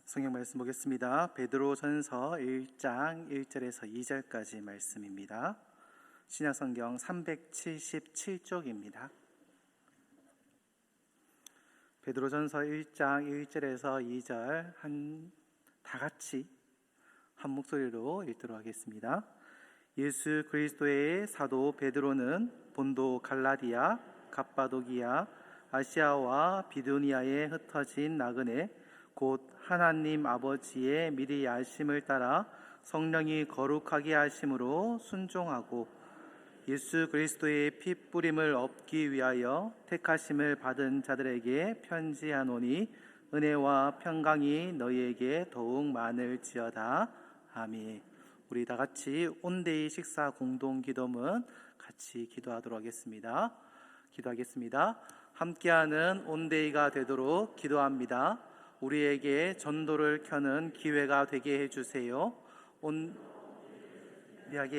성경 말씀 보겠습니다. 베드로전서 1장 1절에서 2절까지 말씀입니다. 신약성경 377쪽입니다. 베드로전서 1장 1절에서 2절 다 같이 한 목소리로 읽도록 하겠습니다. 예수 그리스도의 사도 베드로는 본도 갈라디아, 갑바도기아, 아시아와 비두니아에 흩어진 나그네 곧 하나님 아버지의 미리 아심을 따라 성령이 거룩하게 하심으로 순종하고 예수 그리스도의 피 뿌림을 얻기 위하여 택하심을 받은 자들에게 편지하노니 은혜와 평강이 너희에게 더욱 많을지어다. 아멘. 우리 다 같이 온데이 식사 공동 기도문 같이 기도하도록 하겠습니다. 기도하겠습니다. 함께하는 온데이가 되도록 기도합니다. 우리에게 전도를 켜는 기회가 되게 해주세요. 온데이하게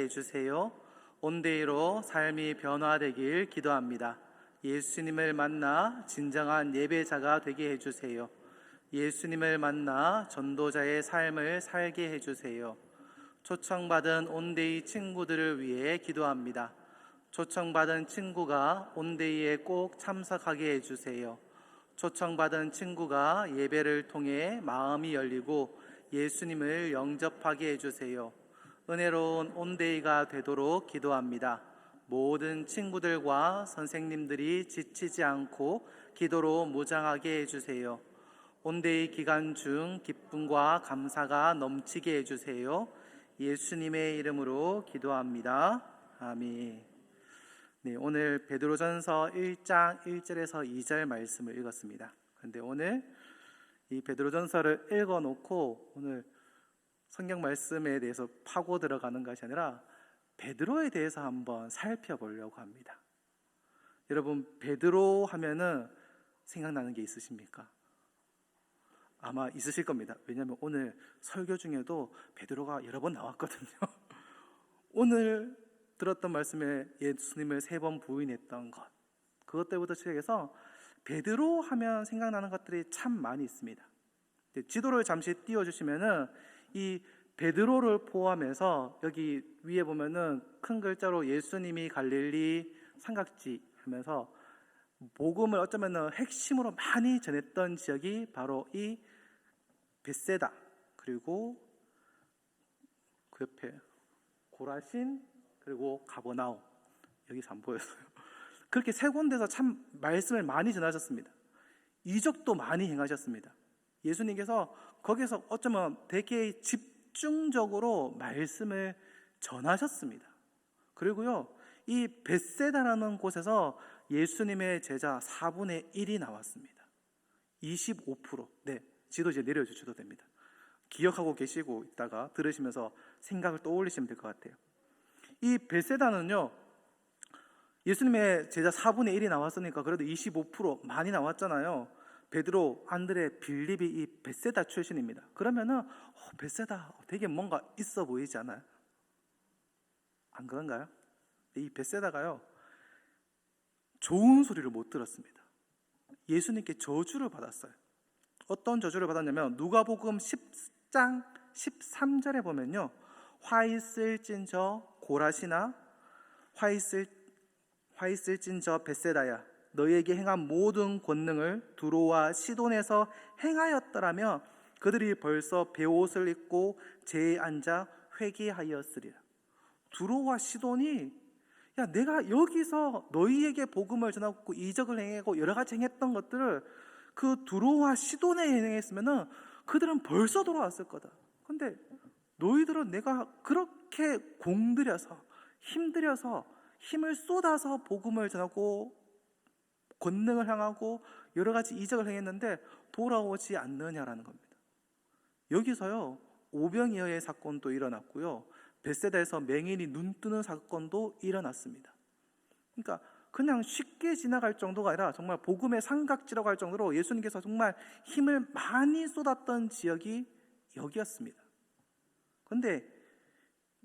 해주세요. 온데이로 삶이 변화되길 기도합니다. 예수님을 만나 진정한 예배자가 되게 해주세요. 예수님을 만나 전도자의 삶을 살게 해주세요. 초청받은 온데이 친구들을 위해 기도합니다. 초청받은 친구가 온데이에 꼭 참석하게 해주세요. 초청받은 친구가 예배를 통해 마음이 열리고 예수님을 영접하게 해주세요. 은혜로운 온데이가 되도록 기도합니다. 모든 친구들과 선생님들이 지치지 않고 기도로 무장하게 해주세요. 온데이 기간 중 기쁨과 감사가 넘치게 해주세요. 예수님의 이름으로 기도합니다. 아멘. 네, 오늘 베드로전서 1장 1절에서 2절 말씀을 읽었습니다. 그런데 오늘 이 베드로전서를 읽어놓고 오늘 성경 말씀에 대해서 파고 들어가는 것이 아니라 베드로에 대해서 한번 살펴보려고 합니다. 여러분, 베드로 하면은 생각나는 게 있으십니까? 아마 있으실 겁니다. 왜냐하면 오늘 설교 중에도 베드로가 여러 번 나왔거든요. 오늘 들었던 말씀에 예수님을 3번 부인했던 것, 그것 때부터 시작해서 베드로 하면 생각나는 것들이 참 많이 있습니다. 지도를 잠시 띄워주시면은 이 베드로를 포함해서 여기 위에 보면은 큰 글자로 예수님이 갈릴리 삼각지 하면서 복음을 어쩌면은 핵심으로 많이 전했던 지역이 바로 이 벳세다, 그리고 그 옆에 고라신, 그리고 가버나움, 여기서 안 보였어요. 그렇게 3군데서 참 말씀을 많이 전하셨습니다. 이적도 많이 행하셨습니다. 예수님께서 거기서 어쩌면 되게 집중적으로 말씀을 전하셨습니다. 그리고요, 이 벳세다라는 곳에서 예수님의 제자 4분의 1이 나왔습니다. 25%. 네, 지도 이제 내려주셔도 됩니다. 기억하고 계시고 있다가 들으시면서 생각을 떠올리시면 될 것 같아요. 이 벳세다는요, 예수님의 제자 4분의 1이 나왔으니까 그래도 25% 많이 나왔잖아요. 베드로, 안드레, 빌립이 이 벳세다 출신입니다. 그러면은 벳세다 되게 뭔가 있어 보이지 않아요? 안 그런가요? 이 벳세다가요, 좋은 소리를 못 들었습니다. 예수님께 저주를 받았어요. 어떤 저주를 받았냐면 누가복음 10장 13절에 보면요, 화 있을진저 고라시나 화 있을진저 벳세다야, 너희에게 행한 모든 권능을 두로와 시돈에서 행하였더라며 그들이 벌써 베옷을 입고 제에 앉아 회개하였으리라. 두로와 시돈이, 야, 내가 여기서 너희에게 복음을 전하고 이적을 행하고 여러 가지 행했던 것들을 그 두로와 시돈에 행했으면은 그들은 벌써 돌아왔을 거다. 근데 너희들은 내가 그렇게 공들여서 힘들여서 힘을 쏟아서 복음을 전하고 권능을 행하고 여러 가지 이적을 행했는데 돌아오지 않느냐라는 겁니다. 여기서요, 오병이어의 사건도 일어났고요, 벳세다에서 맹인이 눈 뜨는 사건도 일어났습니다. 그러니까 그냥 쉽게 지나갈 정도가 아니라 정말 복음의 삼각지라고 할 정도로 예수님께서 정말 힘을 많이 쏟았던 지역이 여기였습니다. 그런데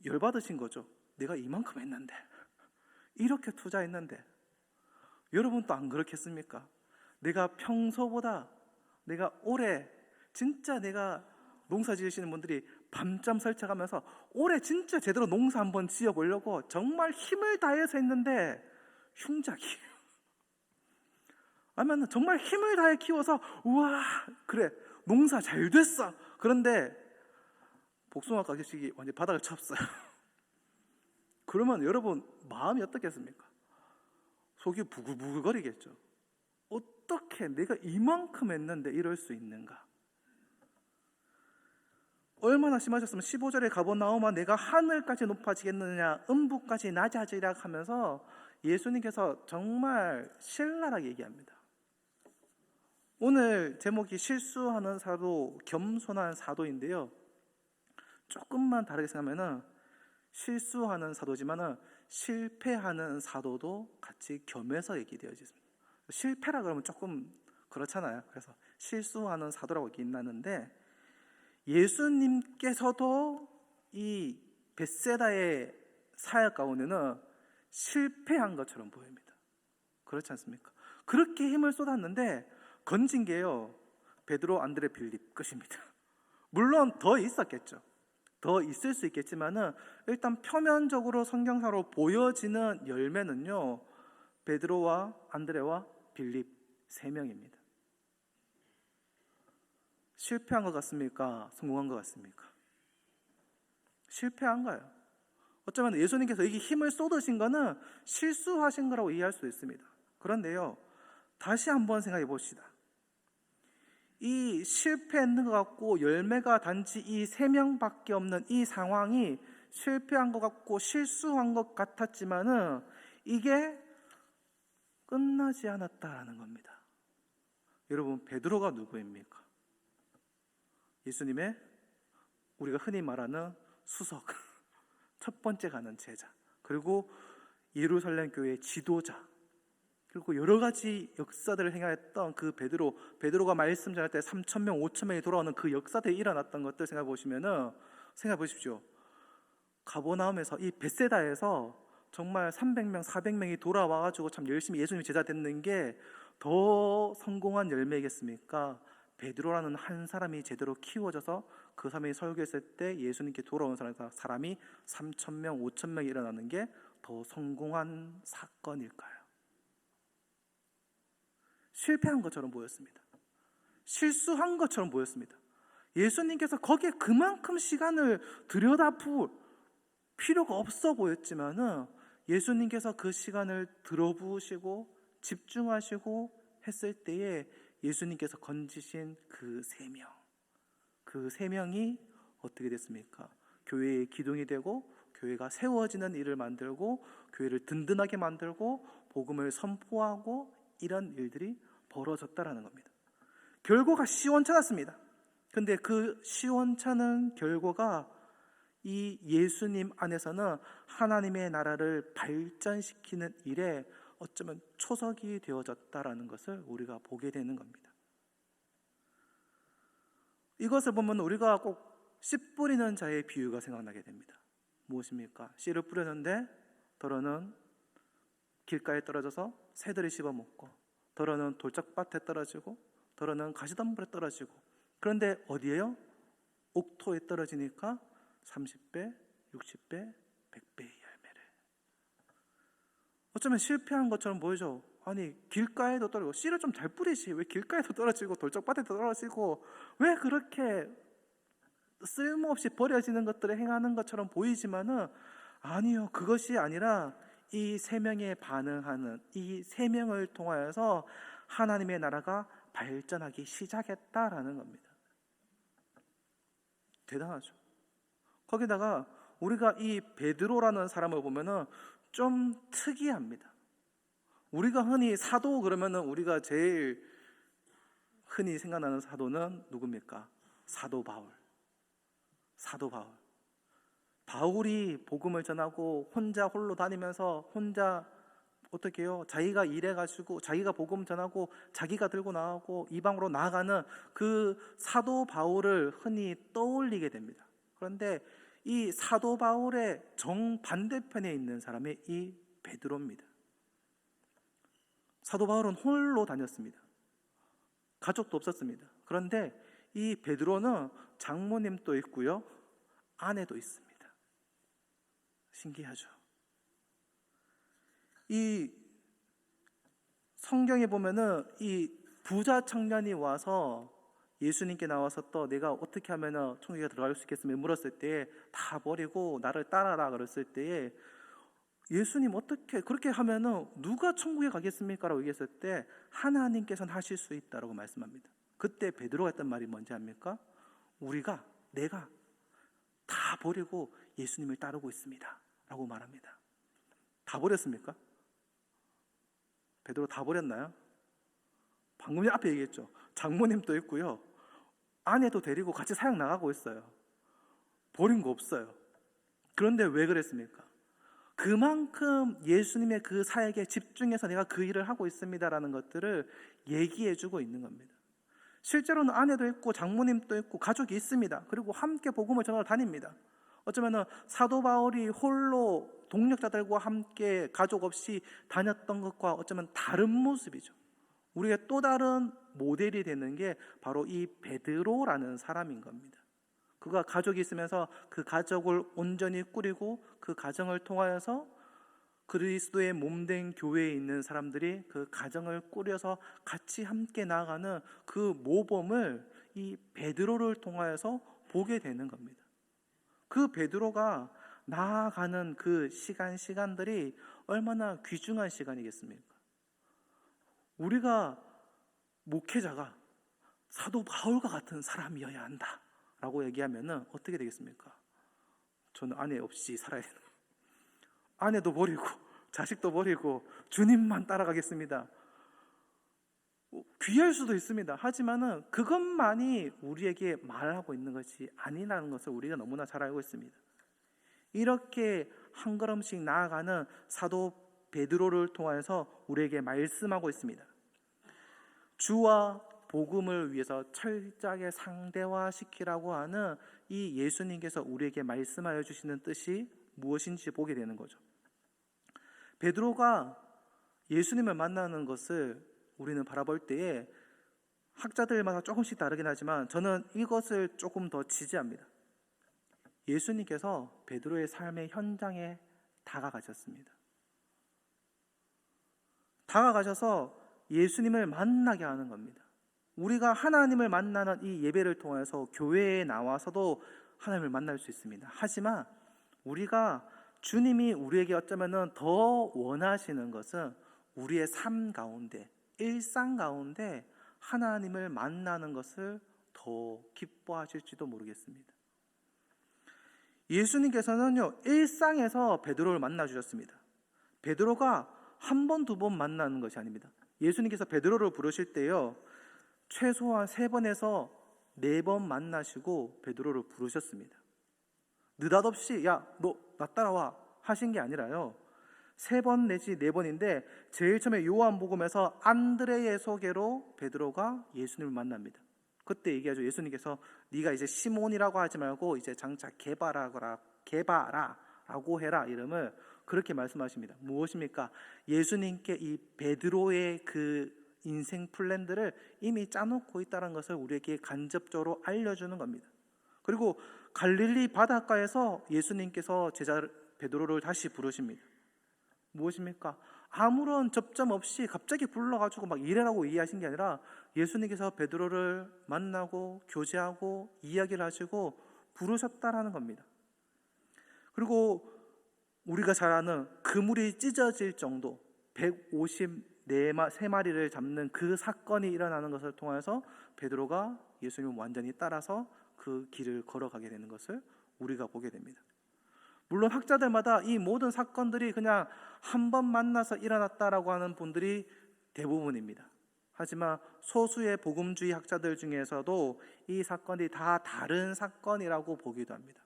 열받으신 거죠. 내가 이만큼 했는데, 이렇게 투자했는데. 여러분도 안 그렇겠습니까? 내가 평소보다 내가 올해 진짜 내가 농사 지으시는 분들이 밤잠 설쳐가면서 올해 진짜 제대로 농사 한번 지어보려고 정말 힘을 다해서 했는데 흉작이에요. 아니면 정말 힘을 다해 키워서 우와 그래 농사 잘 됐어. 그런데 복숭아 가격이 완전 바닥을 쳤어요. 그러면 여러분 마음이 어떻겠습니까? 속이 부글부글거리겠죠. 어떻게 내가 이만큼 했는데 이럴 수 있는가? 얼마나 심하셨으면 15절에 가버나움아 내가 하늘까지 높아지겠느냐 음부까지 낮아지라 하면서 예수님께서 정말 신랄하게 얘기합니다. 오늘 제목이 실수하는 사도, 겸손한 사도인데요. 조금만 다르게 생각하면 실수하는 사도지만 실패하는 사도도 같이 겸해서 얘기되어집니다. 실패라 그러면 조금 그렇잖아요. 그래서 실수하는 사도라고 얘기하는데 예수님께서도 이 벳세다의 사역 가운데는 실패한 것처럼 보입니다. 그렇지 않습니까? 그렇게 힘을 쏟았는데 건진 게요 베드로, 안드레, 빌립 끝입니다. 물론 더 있었겠죠. 더 있을 수 있겠지만은 일단 표면적으로 성경상으로 보여지는 열매는요 베드로와 안드레와 빌립 3명입니다. 실패한 것 같습니까? 성공한 것 같습니까? 실패한 거예요. 어쩌면 예수님께서 여기 힘을 쏟으신 거는 실수하신 거라고 이해할 수 있습니다. 그런데요 다시 한번 생각해 봅시다. 이 실패했는 것 같고 열매가 단지 이 3명밖에 없는 이 상황이 실패한 것 같고 실수한 것 같았지만은 이게 끝나지 않았다라는 겁니다. 여러분 베드로가 누구입니까? 예수님의 우리가 흔히 말하는 수석, 첫 번째 가는 제자, 그리고 예루살렘 교회의 지도자, 그리고 여러 가지 역사들을 행하였던 그 베드로가 말씀 전할 때 3,000명, 5,000명이 돌아오는 그 역사들이 일어났던 것들 생각해 보십시오. 가버나움에서 이 벳세다에서 정말 300명, 400명이 돌아와가지고 참 열심히 예수님 제자 됐는 게 더 성공한 열매겠습니까? 베드로라는 한 사람이 제대로 키워져서 그 사람이 설교했을 때 예수님께 돌아온 사람이 3,000명, 5,000명이 일어나는 게 더 성공한 사건일까요? 실패한 것처럼 보였습니다. 실수한 것처럼 보였습니다. 예수님께서 거기에 그만큼 시간을 들여다볼 필요가 없어 보였지만은 예수님께서 그 시간을 들어부으시고 집중하시고 했을 때에 예수님께서 건지신 그 3명, 그 3명이 어떻게 됐습니까? 교회의 기둥이 되고 교회가 세워지는 일을 만들고 교회를 든든하게 만들고 복음을 선포하고 이런 일들이 벌어졌다라는 겁니다. 결과가 시원찮았습니다. 근데 그 시원찮은 결과가 이 예수님 안에서는 하나님의 나라를 발전시키는 일에 어쩌면 초석이 되어졌다라는 것을 우리가 보게 되는 겁니다. 이것을 보면 우리가 꼭 씨 뿌리는 자의 비유가 생각나게 됩니다. 무엇입니까? 씨를 뿌렸는데 덜어는 길가에 떨어져서 새들이 씹어먹고, 덜어는 돌짝밭에 떨어지고, 덜어는 가시덤불에 떨어지고, 그런데 어디에요? 옥토에 떨어지니까 30배, 60배, 100배의 열매를. 어쩌면 실패한 것처럼 보이죠. 아니 길가에도 떨어지고, 씨를 좀 잘 뿌리시. 왜 길가에도 떨어지고 돌짝밭에도 떨어지고 왜 그렇게 쓸모없이 버려지는 것들을 행하는 것처럼 보이지만은 아니요, 그것이 아니라 이 3명에 반응하는 이 3명을 통하여서 하나님의 나라가 발전하기 시작했다라는 겁니다. 대단하죠. 거기다가 우리가 이 베드로라는 사람을 보면은 좀 특이합니다. 우리가 흔히 사도 그러면은 우리가 제일 흔히 생각나는 사도는 누굽니까? 사도 바울. 바울이 복음을 전하고 혼자 홀로 다니면서 혼자 어떻게 해요? 자기가 일해가지고 자기가 복음 전하고 자기가 들고 나가고 이방으로 나아가는 그 사도 바울을 흔히 떠올리게 됩니다. 그런데 이 사도 바울의 정반대편에 있는 사람이 이 베드로입니다. 사도 바울은 홀로 다녔습니다. 가족도 없었습니다. 그런데 이 베드로는 장모님도 있고요, 아내도 있습니다. 신기하죠? 이 성경에 보면은 이 부자 청년이 와서 예수님께 나와서 또 내가 어떻게 하면 천국에 들어갈 수 있겠으면 물었을 때 다 버리고 나를 따라라 그랬을 때에 예수님 어떻게 그렇게 하면은 누가 천국에 가겠습니까? 라고 얘기했을 때 하나님께서는 하실 수 있다라고 말씀합니다. 그때 베드로가 했던 말이 뭔지 압니까? 내가 다 버리고 예수님을 따르고 있습니다 라고 말합니다. 다 버렸습니까? 베드로 다 버렸나요? 방금 앞에 얘기했죠. 장모님도 있고요, 아내도 데리고 같이 사역 나가고 있어요. 버린 거 없어요. 그런데 왜 그랬습니까? 그만큼 예수님의 그 사역에 집중해서 내가 그 일을 하고 있습니다라는 것들을 얘기해주고 있는 겁니다. 실제로는 아내도 있고 장모님도 있고 가족이 있습니다. 그리고 함께 복음을 전하러 다닙니다. 어쩌면 사도 바울이 홀로 동력자들과 함께 가족 없이 다녔던 것과 어쩌면 다른 모습이죠. 우리의 또 다른 모델이 되는 게 바로 이 베드로라는 사람인 겁니다. 그가 가족이 있으면서 그 가족을 온전히 꾸리고 그 가정을 통하여서 그리스도의 몸된 교회에 있는 사람들이 그 가정을 꾸려서 같이 함께 나아가는 그 모범을 이 베드로를 통하여서 보게 되는 겁니다. 그 베드로가 나아가는 그 시간들이 얼마나 귀중한 시간이겠습니까? 우리가 목회자가 사도 바울과 같은 사람이어야 한다 라고 얘기하면 어떻게 되겠습니까? 저는 아내 없이 살아야 되는, 아내도 버리고 자식도 버리고 주님만 따라가겠습니다. 귀할 수도 있습니다. 하지만은 그것만이 우리에게 말하고 있는 것이 아니라는 것을 우리가 너무나 잘 알고 있습니다. 이렇게 한 걸음씩 나아가는 사도 베드로를 통해서 우리에게 말씀하고 있습니다. 주와 복음을 위해서 철저하게 상대화시키라고 하는 이 예수님께서 우리에게 말씀하여 주시는 뜻이 무엇인지 보게 되는 거죠. 베드로가 예수님을 만나는 것을 우리는 바라볼 때에 학자들마다 조금씩 다르긴 하지만 저는 이것을 조금 더 지지합니다. 예수님께서 베드로의 삶의 현장에 다가가셨습니다. 다가가셔서 예수님을 만나게 하는 겁니다. 우리가 하나님을 만나는 이 예배를 통해서 교회에 나와서도 하나님을 만날 수 있습니다. 하지만 우리가 주님이 우리에게 어쩌면 더 원하시는 것은 우리의 삶 가운데, 일상 가운데 하나님을 만나는 것을 더 기뻐하실지도 모르겠습니다. 예수님께서는요, 일상에서 베드로를 만나 주셨습니다. 베드로가 한 번, 두 번 만나는 것이 아닙니다. 예수님께서 베드로를 부르실 때요, 최소한 3번에서 4번 만나시고 베드로를 부르셨습니다. 느닷없이 야, 너 나 따라와 하신 게 아니라요, 3번 내지 4번인데 제일 처음에 요한복음에서 안드레의 소개로 베드로가 예수님을 만납니다. 그때 얘기하죠. 예수님께서 네가 이제 시몬이라고 하지 말고 이제 장차 게바라라고 해라, 이름을 그렇게 말씀하십니다. 무엇입니까? 예수님께 이 베드로의 그 인생 플랜들을 이미 짜놓고 있다는 것을 우리에게 간접적으로 알려주는 겁니다. 그리고 갈릴리 바닷가에서 예수님께서 제자 베드로를 다시 부르십니다. 무엇입니까? 아무런 접점 없이 갑자기 불러가지고 막 이래라고 이해하신 게 아니라 예수님께서 베드로를 만나고 교제하고 이야기를 하시고 부르셨다라는 겁니다. 그리고 우리가 잘 아는 그물이 찢어질 정도 153마리를 잡는 그 사건이 일어나는 것을 통해서 베드로가 예수님을 완전히 따라서 그 길을 걸어가게 되는 것을 우리가 보게 됩니다. 물론 학자들마다 이 모든 사건들이 그냥 한 번 만나서 일어났다라고 하는 분들이 대부분입니다. 하지만 소수의 복음주의 학자들 중에서도 이 사건이 다 다른 사건이라고 보기도 합니다.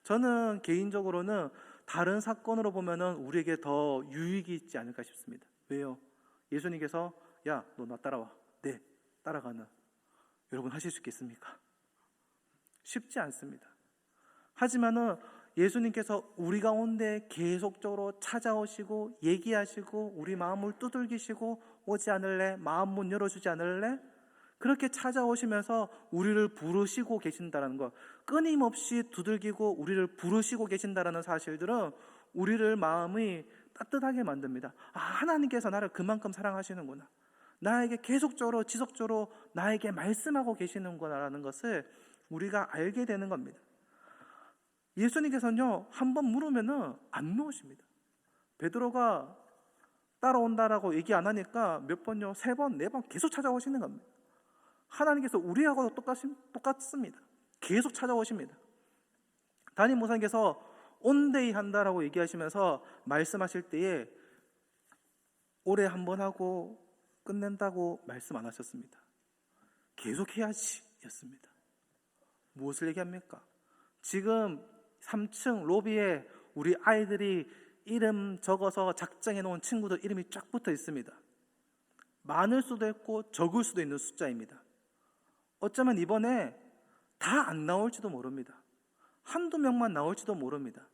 저는 개인적으로는 다른 사건으로 보면은 우리에게 더 유익이 있지 않을까 싶습니다. 왜요? 예수님께서 야, 너 나 따라와. 네, 따라가는. 여러분 하실 수 있겠습니까? 쉽지 않습니다. 하지만은 예수님께서 우리 가운데 계속적으로 찾아오시고 얘기하시고 우리 마음을 두들기시고 오지 않을래? 마음 문 열어주지 않을래? 그렇게 찾아오시면서 우리를 부르시고 계신다는 것, 끊임없이 두들기고 우리를 부르시고 계신다는 사실들은 우리를 마음이 따뜻하게 만듭니다. 하나님께서 나를 그만큼 사랑하시는구나, 나에게 계속적으로 지속적으로 나에게 말씀하고 계시는구나라는 것을 우리가 알게 되는 겁니다. 예수님께서는요, 한번 물으면은 안 놓으십니다. 베드로가 따라온다라고 얘기 안 하니까 몇 번요? 3번, 4번 계속 찾아오시는 겁니다. 하나님께서 우리하고도 똑같습니다. 계속 찾아오십니다. 담임 목사님께서 온데이 한다라고 얘기하시면서 말씀하실 때에 올해 한번 하고 끝낸다고 말씀 안 하셨습니다. 계속해야지 였습니다. 무엇을 얘기합니까? 지금 3층 로비에 우리 아이들이 이름 적어서 작성해 놓은 친구들 이름이 쫙 붙어 있습니다. 많을 수도 있고 적을 수도 있는 숫자입니다. 어쩌면 이번에 다 안 나올지도 모릅니다. 한두 명만 나올지도 모릅니다.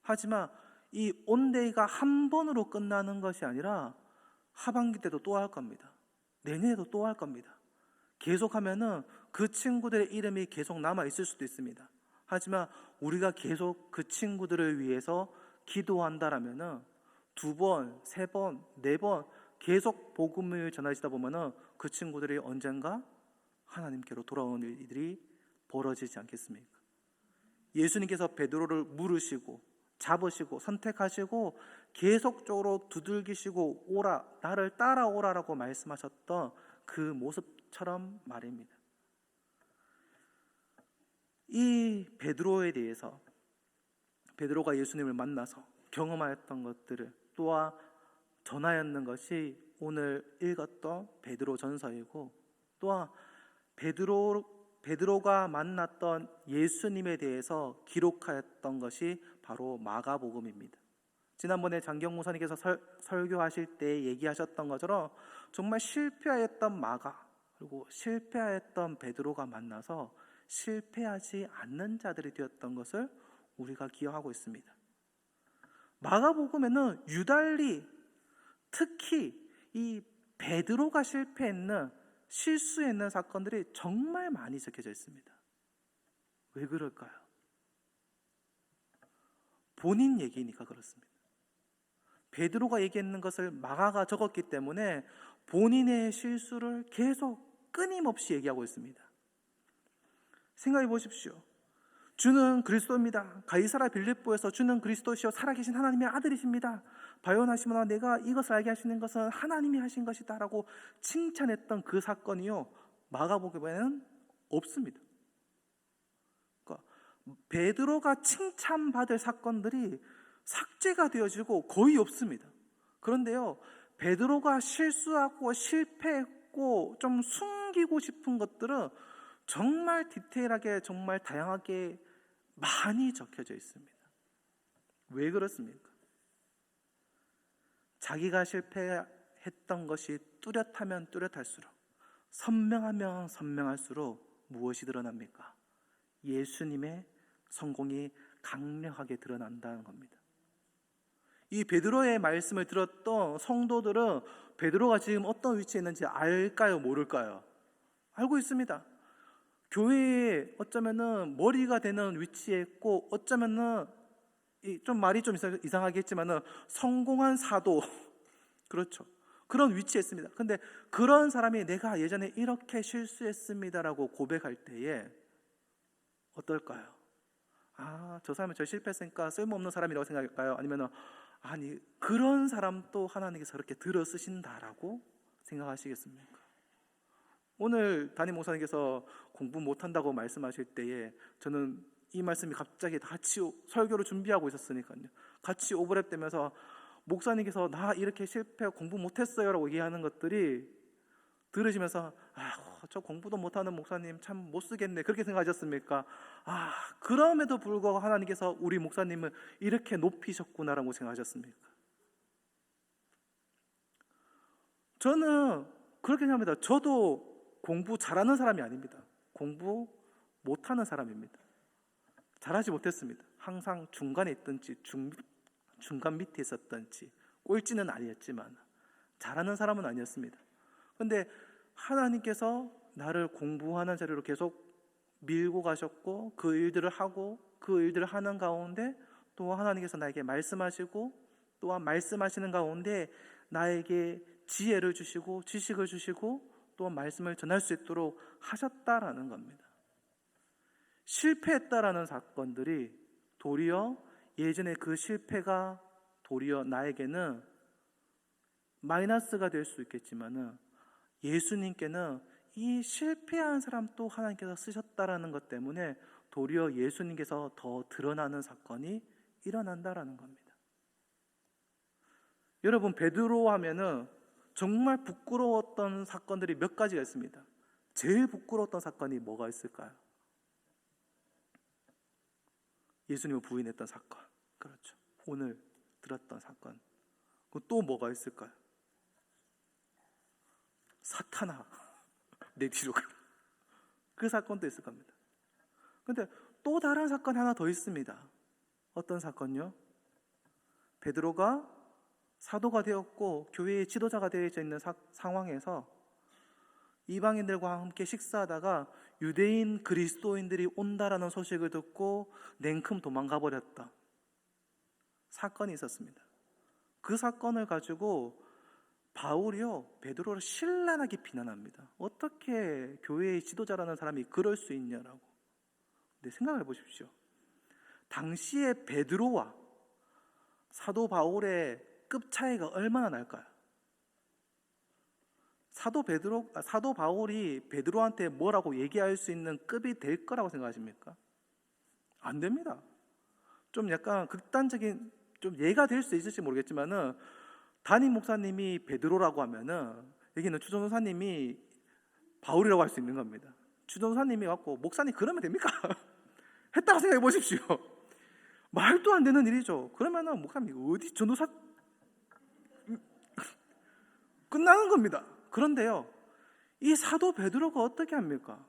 하지만 이 온데이가 한 번으로 끝나는 것이 아니라 하반기 때도 또 할 겁니다. 내년에도 또 할 겁니다. 계속하면은 그 친구들의 이름이 계속 남아 있을 수도 있습니다. 하지만 우리가 계속 그 친구들을 위해서 기도한다라면은 2번, 3번, 4번 계속 복음을 전하시다 보면은 그 친구들이 언젠가 하나님께로 돌아오는 일들이 벌어지지 않겠습니까? 예수님께서 베드로를 물으시고 잡으시고 선택하시고 계속적으로 두들기시고 오라, 나를 따라오라라고 말씀하셨던 그 모습처럼 말입니다. 이 베드로에 대해서, 베드로가 예수님을 만나서 경험하였던 것들을 또한 전하였는 것이 오늘 읽었던 베드로 전서이고, 또한 베드로가 만났던 예수님에 대해서 기록하였던 것이 바로 마가복음입니다. 지난번에 장경 목사님께서 설교하실 때 얘기하셨던 것처럼 정말 실패하였던 마가, 그리고 실패하였던 베드로가 만나서 실패하지 않는 자들이 되었던 것을 우리가 기억하고 있습니다. 마가복음에는 유달리 특히 이 베드로가 실수했는 사건들이 정말 많이 적혀져 있습니다. 왜 그럴까요? 본인 얘기니까 그렇습니다. 베드로가 얘기했는 것을 마가가 적었기 때문에 본인의 실수를 계속 끊임없이 얘기하고 있습니다. 생각해 보십시오. 주는 그리스도입니다. 가이사라 빌립보에서 주는 그리스도시요 살아계신 하나님의 아들이십니다. 바요나시모나 내가 이것을 알게 하시는 것은 하나님이 하신 것이다 라고 칭찬했던 그 사건이요, 마가복음에는 없습니다. 그러니까 베드로가 칭찬받을 사건들이 삭제가 되어지고 거의 없습니다. 그런데요, 베드로가 실수하고 실패했고 좀 숨기고 싶은 것들은 정말 디테일하게, 정말 다양하게 많이 적혀져 있습니다. 왜 그렇습니까? 자기가 실패했던 것이 뚜렷하면 뚜렷할수록, 선명하면 선명할수록 무엇이 드러납니까? 예수님의 성공이 강력하게 드러난다는 겁니다. 이 베드로의 말씀을 들었던 성도들은 베드로가 지금 어떤 위치에 있는지 알까요? 모를까요? 알고 있습니다. 교회에 어쩌면은 머리가 되는 위치에 있고, 어쩌면은 좀 말이 좀 이상하겠지만은 성공한 사도 그렇죠. 그런 위치에 있습니다. 근데 그런 사람이 내가 예전에 이렇게 실수했습니다라고 고백할 때에 어떨까요? 저 사람이 저 실패했으니까 쓸모없는 사람이라고 생각할까요? 아니면은 아니 그런 사람도 하나님께서 그렇게 들어 쓰신다라고 생각하시겠습니까? 오늘 담임 목사님께서 공부 못한다고 말씀하실 때에 저는 이 말씀이 갑자기 같이 설교를 준비하고 있었으니까요, 같이 오버랩 되면서 목사님께서 나 이렇게 실패하고 공부 못했어요 라고 얘기하는 것들이 들으시면서 저 공부도 못하는 목사님 참 못쓰겠네 그렇게 생각하셨습니까? 그럼에도 불구하고 하나님께서 우리 목사님을 이렇게 높이셨구나라고 생각하셨습니까? 저는 그렇게 생각합니다. 저도 공부 잘하는 사람이 아닙니다. 공부 못하는 사람입니다. 잘하지 못했습니다. 항상 중간에 있든지 중간 밑에 있었든지 꼴찌는 아니었지만 잘하는 사람은 아니었습니다. 그런데 하나님께서 나를 공부하는 자리로 계속 밀고 가셨고, 그 일들을 하고 그 일들을 하는 가운데 또 하나님께서 나에게 말씀하시고, 또한 말씀하시는 가운데 나에게 지혜를 주시고 지식을 주시고 또한 말씀을 전할 수 있도록 하셨다라는 겁니다. 실패했다라는 사건들이 도리어 예전에 그 실패가 도리어 나에게는 마이너스가 될 수 있겠지만은 예수님께는 이 실패한 사람도 하나님께서 쓰셨다라는 것 때문에 도리어 예수님께서 더 드러나는 사건이 일어난다라는 겁니다. 여러분, 베드로 하면은 정말 부끄러웠던 사건들이 몇 가지가 있습니다. 제일 부끄러웠던 사건이 뭐가 있을까요? 예수님을 부인했던 사건. 그렇죠. 오늘 들었던 사건. 또 뭐가 있을까요? 사탄아, 내 뒤로 가라. 그 사건도 있을 겁니다. 근데 또 다른 사건 하나 더 있습니다. 어떤 사건요? 베드로가 사도가 되었고 교회의 지도자가 되어 있는 상황에서 이방인들과 함께 식사하다가 유대인 그리스도인들이 온다라는 소식을 듣고 냉큼 도망가 버렸다 사건이 있었습니다. 그 사건을 가지고 바울이요, 베드로를 신랄하게 비난합니다. 어떻게 교회의 지도자라는 사람이 그럴 수 있냐라고. 근데 생각을 해보십시오. 당시에 베드로와 사도 바울의 급 차이가 얼마나 날까요? 사도 바울이 베드로한테 뭐라고 얘기할 수 있는 급이 될 거라고 생각하십니까? 안 됩니다. 좀 약간 극단적인 좀 예가 될 수 있을지 모르겠지만은 담임 목사님이 베드로라고 하면은 여기는 추전도사님이 바울이라고 할 수 있는 겁니다. 추전도사님이 갖고 목사님 그러면 됩니까? 했다고 생각해 보십시오. 말도 안 되는 일이죠. 그러면은 목사님 어디 전도사 끝나는 겁니다. 그런데요, 이 사도 베드로가 어떻게 합니까?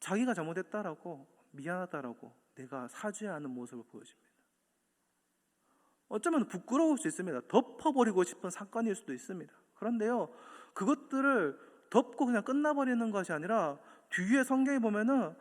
자기가 잘못했다라고, 미안하다라고 내가 사죄하는 모습을 보여줍니다. 어쩌면 부끄러울 수 있습니다. 덮어버리고 싶은 사건일 수도 있습니다. 그런데요, 그것들을 덮고 그냥 끝나버리는 것이 아니라 뒤에 성경에 보면은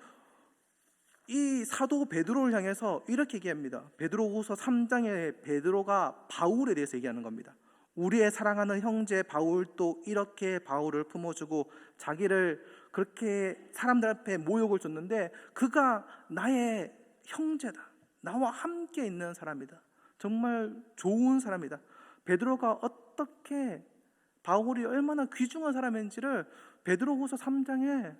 이 사도 베드로를 향해서 이렇게 얘기합니다. 베드로후서 3장에 베드로가 바울에 대해서 얘기하는 겁니다. 우리의 사랑하는 형제 바울도 이렇게 바울을 품어주고 자기를 그렇게 사람들 앞에 모욕을 줬는데 그가 나의 형제다. 나와 함께 있는 사람이다. 정말 좋은 사람이다. 베드로가 어떻게 바울이 얼마나 귀중한 사람인지를 베드로후서 3장에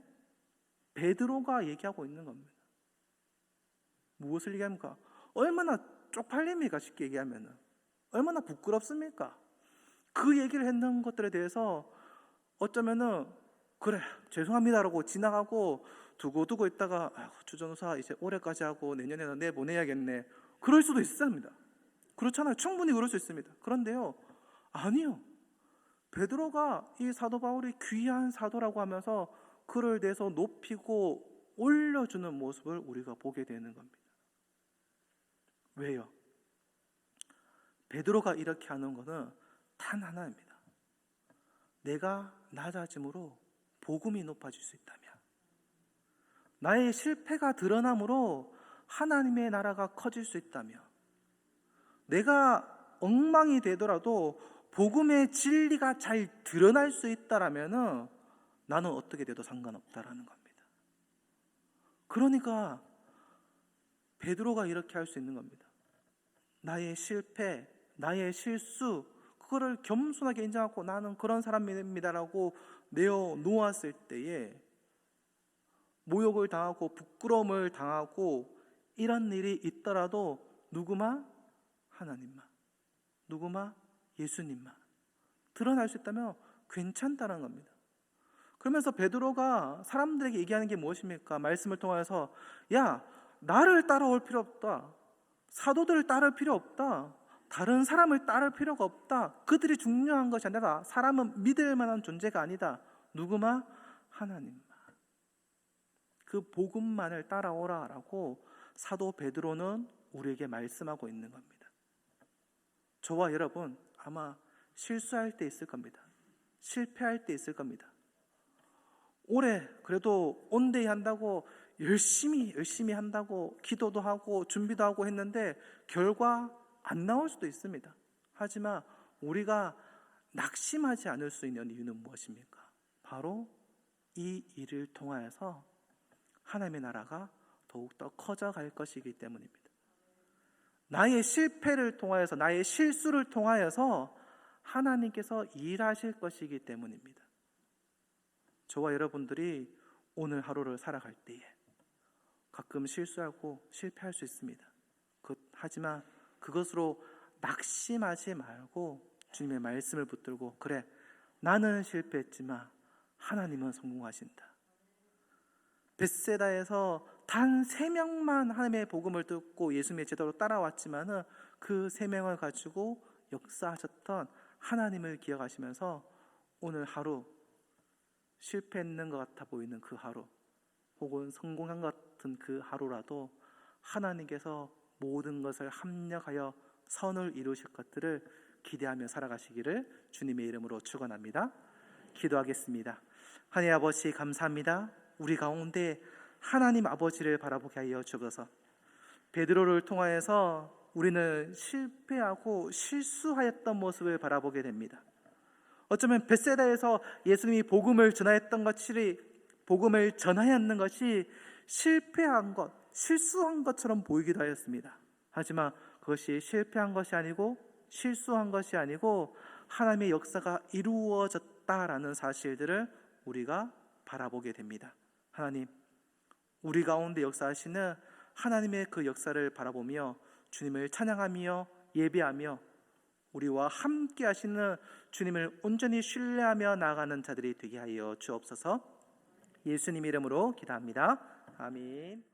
베드로가 얘기하고 있는 겁니다. 무엇을 얘기합니까? 얼마나 쪽팔립니까? 쉽게 얘기하면 얼마나 부끄럽습니까? 그 얘기를 했는 것들에 대해서 어쩌면은 그래 죄송합니다라고 지나가고 두고 있다가 추전도사 이제 올해까지 하고 내년에는 내보내야겠네 그럴 수도 있습니다. 그렇잖아요. 충분히 그럴 수 있습니다. 그런데요, 아니요. 베드로가 이 사도 바울이 귀한 사도라고 하면서 그를 대해서 높이고 올려주는 모습을 우리가 보게 되는 겁니다. 왜요? 베드로가 이렇게 하는 것은 단 하나입니다. 내가 낮아짐으로 복음이 높아질 수 있다면, 나의 실패가 드러남으로 하나님의 나라가 커질 수 있다면, 내가 엉망이 되더라도 복음의 진리가 잘 드러날 수 있다라면은 나는 어떻게 돼도 상관없다라는 겁니다. 그러니까 베드로가 이렇게 할 수 있는 겁니다. 나의 실패, 나의 실수, 그거를 겸손하게 인정하고 나는 그런 사람입니다라고 내어놓았을 때에 모욕을 당하고 부끄러움을 당하고 이런 일이 있더라도 누구만? 하나님만. 누구만? 예수님만. 드러날 수 있다면 괜찮다는 겁니다. 그러면서 베드로가 사람들에게 얘기하는 게 무엇입니까? 말씀을 통해서 야, 나를 따라올 필요 없다. 사도들을 따를 필요 없다. 다른 사람을 따를 필요가 없다. 그들이 중요한 것이 아니라 사람은 믿을 만한 존재가 아니다. 누구만? 하나님만. 그 복음만을 따라오라 라고 사도 베드로는 우리에게 말씀하고 있는 겁니다. 저와 여러분 아마 실수할 때 있을 겁니다. 실패할 때 있을 겁니다. 올해 그래도 온데이 한다고 열심히 한다고 기도도 하고 준비도 하고 했는데 결과 안 나올 수도 있습니다. 하지만 우리가 낙심하지 않을 수 있는 이유는 무엇입니까? 바로 이 일을 통하여서 하나님의 나라가 더욱더 커져갈 것이기 때문입니다. 나의 실패를 통하여서, 나의 실수를 통하여서 하나님께서 일하실 것이기 때문입니다. 저와 여러분들이 오늘 하루를 살아갈 때에 가끔 실수하고 실패할 수 있습니다. 하지만 그것으로 낙심하지 말고 주님의 말씀을 붙들고, 그래, 나는 실패했지만 하나님은 성공하신다. 벳세다에서 단 3명만 하나님의 복음을 듣고 예수님의 제자로 따라왔지만 그 3명을 가지고 역사하셨던 하나님을 기억하시면서 오늘 하루 실패했는 것 같아 보이는 그 하루, 혹은 성공한 것 같은 그 하루라도 하나님께서 모든 것을 합력하여 선을 이루실 것들을 기대하며 살아가시기를 주님의 이름으로 축원합니다. 기도하겠습니다. 하나님 아버지, 감사합니다. 우리 가운데 하나님 아버지를 바라보게 하여 주셔서 베드로를 통하여서 우리는 실패하고 실수하였던 모습을 바라보게 됩니다. 어쩌면 벳세다에서 예수님이 복음을 전하였던 것이, 복음을 전하였는 것이 실패한 것, 실수한 것처럼 보이기도 하였습니다. 하지만 그것이 실패한 것이 아니고 실수한 것이 아니고 하나님의 역사가 이루어졌다라는 사실들을 우리가 바라보게 됩니다. 하나님, 우리 가운데 역사하시는 하나님의 그 역사를 바라보며 주님을 찬양하며 예배하며 우리와 함께 하시는 주님을 온전히 신뢰하며 나아가는 자들이 되게 하여 주옵소서. 예수님 이름으로 기도합니다. 아멘.